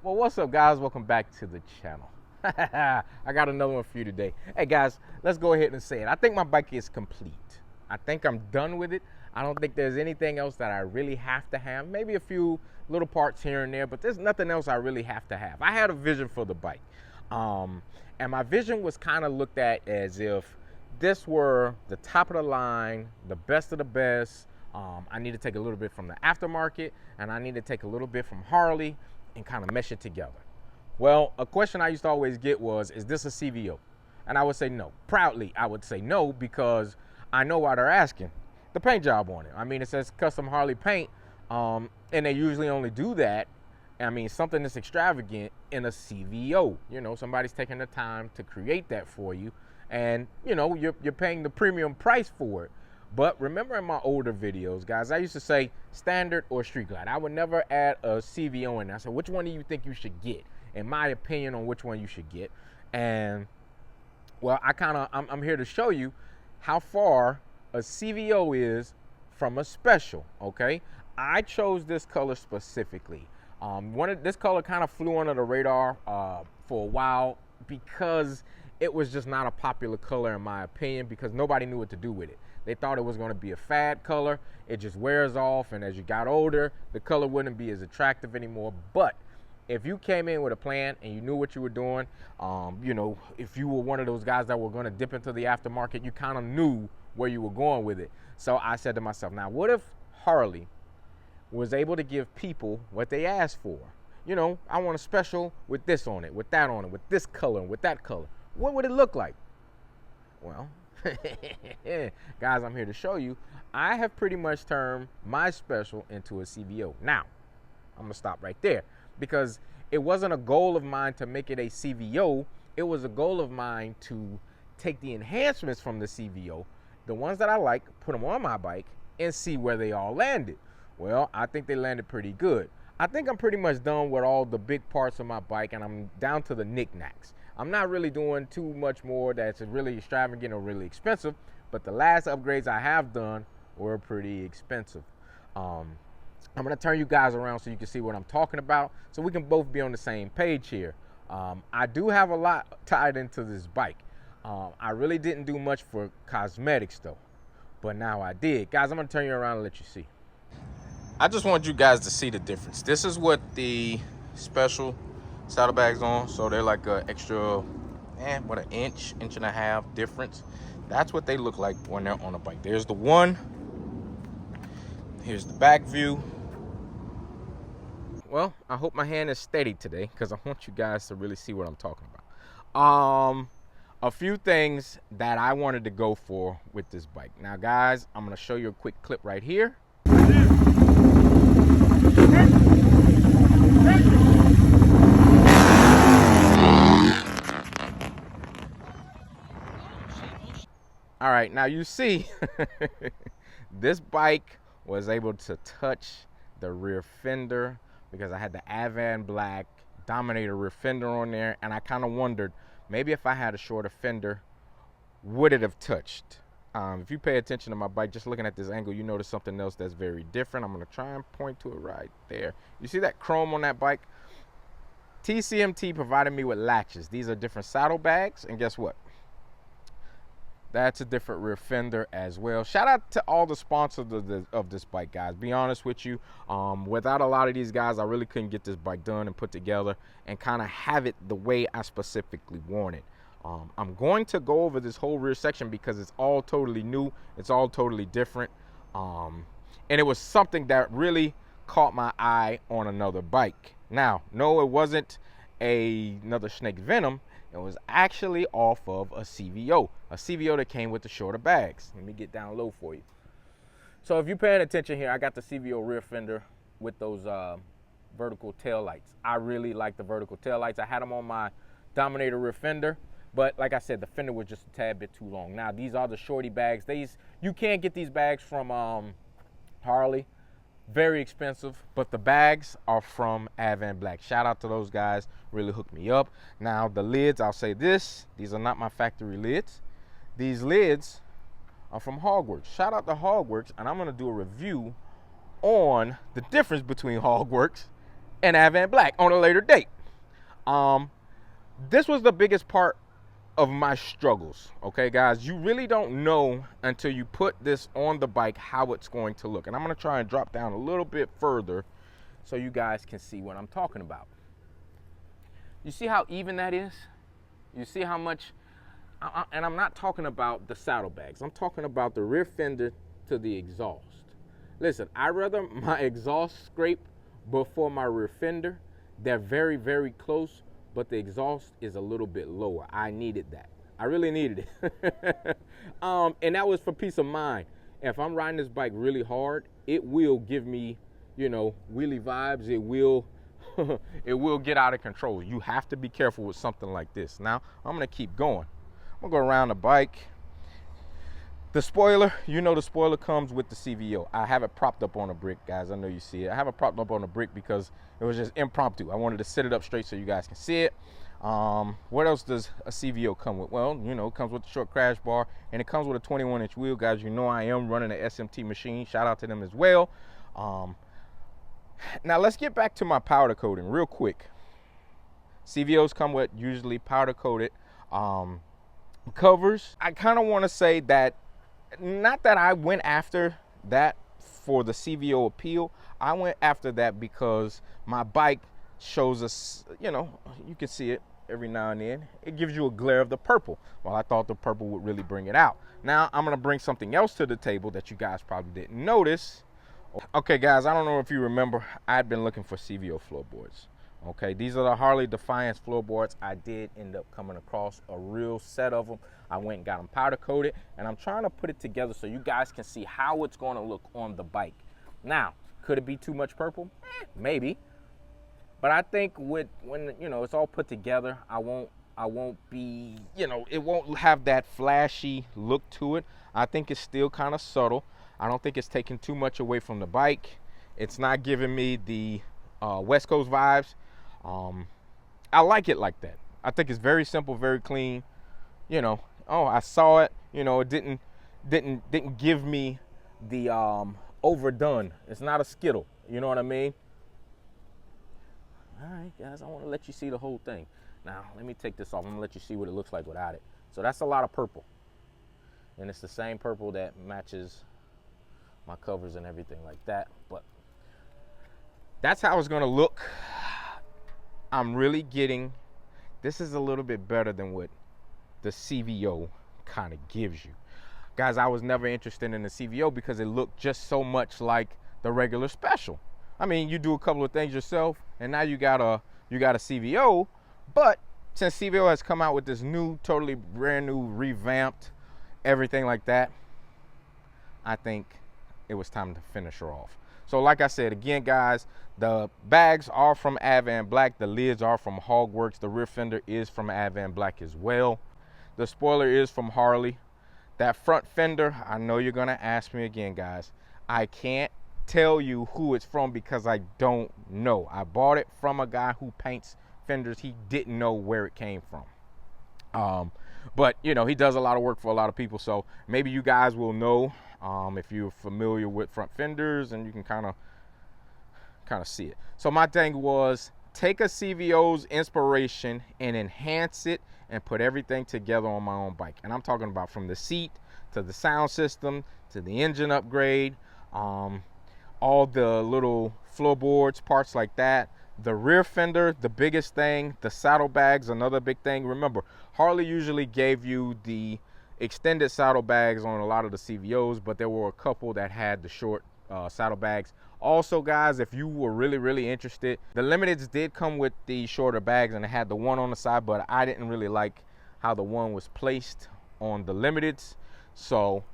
Well, what's up, guys? Welcome back to the channel. I got another one for you today. Hey guys, let's go ahead and say it. I think my bike is complete. I think I'm done with it. I don't think there's anything else that I really have to have. Maybe a few little parts here and there, but there's nothing else I really have to have. I had a vision for the bike. And my vision was kind of looked at as if this were the top of the line, the best of the best. I need to take a little bit from the aftermarket, and I need to take a little bit from Harley and kind of mesh it together. Well, a question I used to always get was, is this a CVO? And I would say no. Proudly, I would say no, because I know why they're asking. The paint job on it. I mean, it says custom Harley paint, and they usually only do that, I mean, something that's extravagant in a CVO. You know, somebody's taking the time to create that for you, and, you know, you're paying the premium price for it. But remember in my older videos, guys, I used to say standard or street glide. I would never add a CVO in there. So which one do you think you should get? In my opinion on which one you should get. And, well, I'm here to show you how far a CVO is from a special, okay? I chose this color specifically. This color kind of flew under the radar for a while because it was just not a popular color in my opinion, because nobody knew what to do with it. They thought it was going to be a fad color. It just wears off, and as you got older, the color wouldn't be as attractive anymore. But if you came in with a plan and you knew what you were doing, you know, if you were one of those guys that were going to dip into the aftermarket, you kind of knew where you were going with it. So I said to myself, now what if Harley was able to give people what they asked for? You know, I want a special with this on it, with that on it, with this color, and with that color. What would it look like? Well, guys, I'm here to show you. I have pretty much turned my special into a CVO. Now, I'm gonna stop right there, because it wasn't a goal of mine to make it a CVO. It was a goal of mine to take the enhancements from the CVO, the ones that I like, put them on my bike, and see where they all landed. Well, I think they landed pretty good. I think I'm pretty much done with all the big parts of my bike, and I'm down to the knickknacks. I'm not really doing too much more that's really extravagant or really expensive, but the last upgrades I have done were pretty expensive. I'm gonna turn you guys around so you can see what I'm talking about, so we can both be on the same page here. I do have a lot tied into this bike. I really didn't do much for cosmetics though, but now I did. Guys, I'm gonna turn you around and let you see. I just want you guys to see the difference. This is what the special saddlebags on, so they're like an extra, what, an inch and a half difference. That's what they look like when they're on a bike. There's the one. Here's the back view. Well, I hope my hand is steady today, because I want you guys to really see what I'm talking about. A few things that I wanted to go for with this bike. Now, guys, I'm gonna show you a quick clip right here. All right, now you see, this bike was able to touch the rear fender because I had the Advanblack Dominator rear fender on there, and I kind of wondered, maybe if I had a shorter fender, would it have touched? If you pay attention to my bike, just looking at this angle, you notice something else that's very different. I'm gonna try and point to it right there. You see that chrome on that bike? TCMT provided me with latches. These are different saddlebags, and guess what? That's a different rear fender as well. Shout out to all the sponsors of this bike, guys. Be honest with you, without a lot of these guys, I really couldn't get this bike done and put together and kind of have it the way I specifically wanted. I'm going to go over this whole rear section because it's all totally new. It's all totally different. And it was something that really caught my eye on another bike. Now, no, it wasn't another Snake Venom. It was actually off of a CVO that came with the shorter bags. Let me get down low for you. So if you're paying attention here, I got the CVO rear fender with those vertical tail lights. I really like the vertical tail lights. I had them on my Dominator rear fender, but like I said, the fender was just a tad bit too long. Now, these are the shorty bags. You can't get these bags from Harley. Very expensive, but the bags are from Advanblack. Shout out to those guys, really hooked me up. Now the lids, I'll say this, these are not my factory lids. These lids from Hogworks. Shout out to Hogworks, and I'm gonna do a review on the difference between Hogworks and Advanblack on a later date. This was the biggest part of my struggles, okay, guys? You really don't know until you put this on the bike how it's going to look. And I'm gonna try and drop down a little bit further so you guys can see what I'm talking about. You see how even that is? You see how much, and I'm not talking about the saddlebags. I'm talking about the rear fender to the exhaust. Listen, I'd rather my exhaust scrape before my rear fender. They're very, very close, but the exhaust is a little bit lower. I needed that. I really needed it. And that was for peace of mind. If I'm riding this bike really hard, it will give me, you know, wheelie vibes. It will it will get out of control. You have to be careful with something like this. Now, I'm gonna keep going. I'm gonna go around the bike. The spoiler, you know, the spoiler comes with the CVO. I have it propped up on a brick, guys. I know you see it. I have it propped up on a brick because it was just impromptu. I wanted to sit it up straight so you guys can see it. What else does a CVO come with? Well, you know, it comes with a short crash bar, and it comes with a 21-inch wheel, guys. You know I am running an SMT machine. Shout out to them as well. Now let's get back to my powder coating real quick. CVOs come with usually powder coated covers. I kind of want to say that, not that I went after that for the CVO appeal. I went after that because my bike shows us, you know, you can see it every now and then. It gives you a glare of the purple. Well, I thought the purple would really bring it out. Now I'm gonna bring something else to the table that you guys probably didn't notice. Okay, guys, I don't know if you remember, I'd been looking for CVO floorboards. Okay, these are the Harley Defiance floorboards. I did end up coming across a real set of them. I went and got them powder coated, and I'm trying to put it together so you guys can see how it's going to look on the bike. Now, could it be too much purple? Maybe. But I think when you know it's all put together, I won't be, you know, it won't have that flashy look to it. I think it's still kind of subtle. I don't think it's taking too much away from the bike. It's not giving me the West Coast vibes. I like it like that. I think it's very simple, very clean. You know, oh, I saw it. You know, it didn't give me the overdone. It's not a Skittle. You know what I mean? All right, guys, I want to let you see the whole thing. Now, let me take this off. I'm gonna let you see what it looks like without it. So that's a lot of purple, and it's the same purple that matches my covers and everything like that. But that's how it's gonna look. I'm really getting, this is a little bit better than what the CVO kind of gives you. Guys, I was never interested in the CVO because it looked just so much like the regular special. I mean, you do a couple of things yourself, and now you got a CVO. But since CVO has come out with this new, totally brand new, revamped, everything like that, I think it was time to finish her off. So like I said, again, guys, the bags are from Advanblack. The lids are from Hogworks. The rear fender is from Advanblack as well. The spoiler is from Harley. That front fender, I know you're going to ask me again, guys. I can't tell you who it's from because I don't know. I bought it from a guy who paints fenders. He didn't know where it came from. But, you know, he does a lot of work for a lot of people. So maybe you guys will know if you're familiar with front fenders, and you can kind of see it. So my thing was, take a CVO's inspiration and enhance it and put everything together on my own bike. And I'm talking about from the seat to the sound system to the engine upgrade, all the little floorboards, parts like that. The rear fender, the biggest thing. The saddlebags, another big thing. Remember, Harley usually gave you the extended saddlebags on a lot of the CVOs, but there were a couple that had the short saddlebags. Also, guys, if you were really interested, the limiteds did come with the shorter bags, and it had the one on the side, but I didn't really like how the one was placed on the limiteds. So,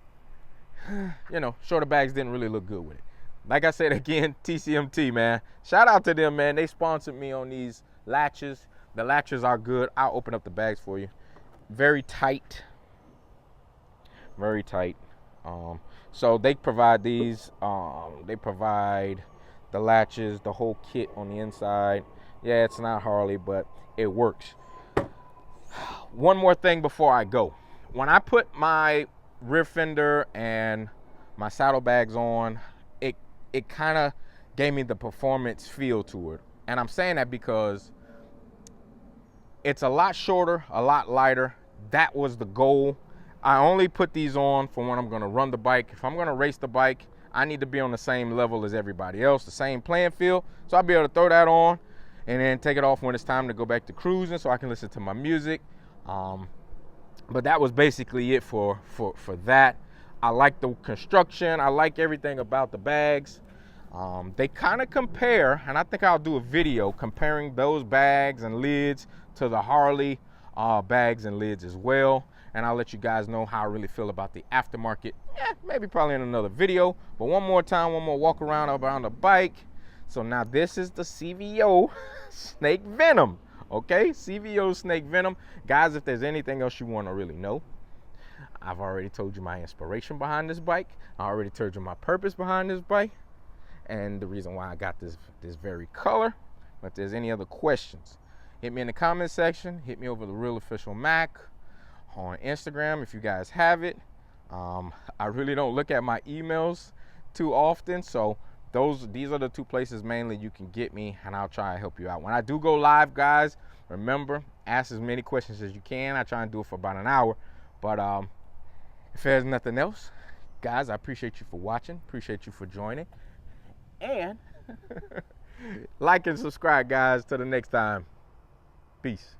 you know, shorter bags didn't really look good with it. Like I said, again, TCMT, man. Shout out to them, man. They sponsored me on these latches. The latches are good. I'll open up the bags for you. Very tight. Very tight. So they provide these. They provide the latches, the whole kit on the inside. Yeah, it's not Harley, but it works. One more thing before I go. When I put my rear fender and my saddlebags on, it kind of gave me the performance feel to it. And I'm saying that because it's a lot shorter, a lot lighter. That was the goal. I only put these on for when I'm gonna run the bike. If I'm gonna race the bike, I need to be on the same level as everybody else, the same playing field. So I'll be able to throw that on and then take it off when it's time to go back to cruising so I can listen to my music. But that was basically it for that. I like the construction. I like everything about the bags. They kind of compare, and I think I'll do a video comparing those bags and lids to the Harley bags and lids as well. And I'll let you guys know how I really feel about the aftermarket. Yeah, maybe probably in another video. But one more time, one more walk around the bike. So now this is the CVO Snake Venom. Okay, CVO Snake Venom. Guys, if there's anything else you want to really know, I've already told you my inspiration behind this bike. I already told you my purpose behind this bike and the reason why I got this very color. But if there's any other questions, hit me in the comment section. Hit me over the Real Official Mac on Instagram if you guys have it. I really don't look at my emails too often, so these are the two places mainly you can get me, and I'll try to help you out. When I do go live, guys, remember, ask as many questions as you can. I try and do it for about an hour. But if there's nothing else, guys, I appreciate you for watching. Appreciate you for joining. And like and subscribe, guys. Till the next time. Peace.